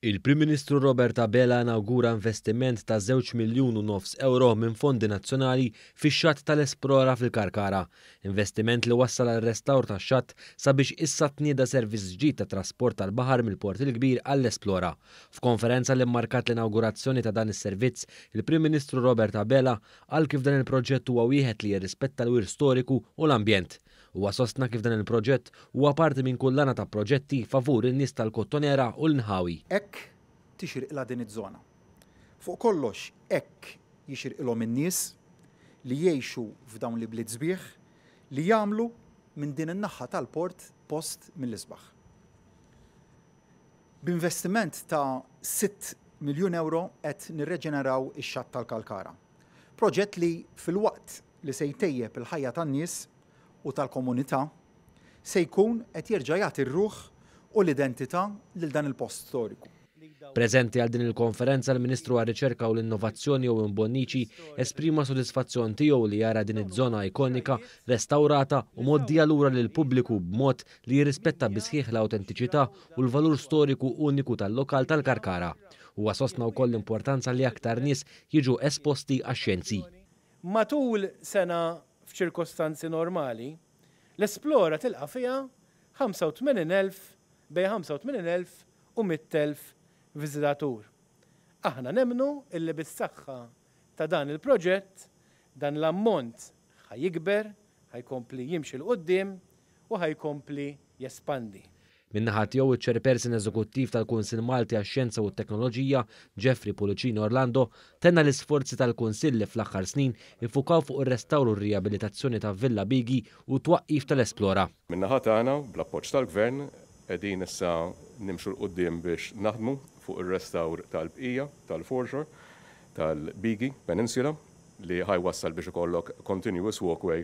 Il-Prim Ministru Robert Abela inawgura investiment ta' €2.5 miljun minn fondi nazzjonali fix-xatt tal-Esplora fil-Karkara. Investiment li wassal għal restawr tax-xatt sabiex issa tnieda servizz ġdid ta' trasport tal-baħar mill-Port il-Kbir għall-Esplora. F'konferenza li mmarkat l-inawgurazzjoni ta' dan is-servizz, il-Prim Ministru Robert Abela qal kif dan il-proġett huwa wieħed li jirrispetta l-wir storiku u l-ambjent. Huwa sostna kif dan il-proġett huwa parti minn kullana ta' proġetti favur in-nies tal-Kottonera u l-Nħawi. Hekk tixirqilha din iż-żona. Fuq kollox hekk jixirqilhom in-nies li jgħixu f'dawn li bliet sbieħ li jagħmlu minn din in-naħa tal-port post mill-isbaħ. B'investiment ta' €6 miljun qed nirreġeneraw ix-xatt tal-Kalkara. Proġett li fil-waqt li se jtejjeb il-ħajja tan-nies u tal-komunità se jkun qed jerġa' jagħti r-ruħ u l-identità lil dan il-post storiku. Preżenti għal din il-konferenza l-Ministru għar-Riċerka u l-Innovazzjoni Owen Bonnici esprima sodisfazzjon tiegħu li jara din iż-żona ikonika restawrata u moddija lura lil pubbliku b'mod li jirrispetta bisħieħ l-awtentiċità u l-valur storiku uniku tal-lokal tal-Karkara. Huwa sostna wkoll l-importanza li aktar nies jiġu esposti għax-xjenzi. Matul sena f'ċirkostanzi normali, l-Esplora tilqa' fiha 85,000 bejn 85,000 u 100,000 viżitatur. Aħna nemmnu illi bis-saħħa ta' dan il-proġett dan l-ammont ħajikber, ħajkompli jimxi l qudiem u ħajkompli jespandi. Min-naħa tiegħu iċ-Chairperson Eżekuttiv tal-Kunsill Malti għax-Xjenza u t-Teknoloġija, Jeffrey Pulicini Orlando, tenna l-isforzi tal-Kunsill li fl-aħħar snin iffukaw fuq ir-restawru u r-riabilitazzjoni ta' Villa Bigi u twaqqif tal-Esplora. Min-naħa tagħna bl-appoġġ tal-Gvern qegħdin issa nimxu l-qudiem biex naħdmu fuq ir-restawr tal-bqija, tal-foreshore, tal-Bigi Peninsula li ħajwassal biex ikollok continuous walkway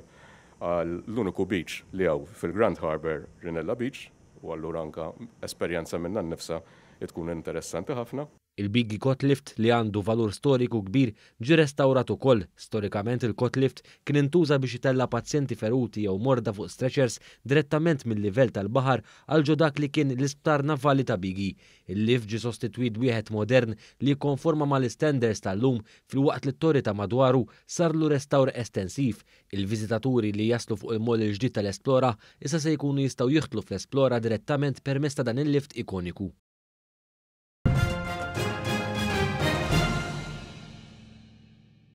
għal l-uniku beach li hawn fil-Grand Harbour Rinella Beach. U allura anka esperjenza minna nnifsa tkun interessanti ħafna. Il-Bigi Cotlift li għandu valur storiku kbir ġie restawrat ukoll. Storikament il-Cotlift kien intuża biex itella pazjenti feruti jew morda fuq stretchers direttament mill-livell tal-baħar għal ġodak li kien l-isptar navali ta' Bigi. Il-lift ġie sostitwit wieħed modern li jikkonforma mal-standards tal-lum fil-waqt li t-torri ta' madwaru sarlu restawr estensiv. Il-viżitaturi li jaslu fuq il-moll il-ġdid tal-Esplora issa se jkunu jistgħu jieħdlu fl-Esplora direttament permezz ta' dan il-lift ikoniku.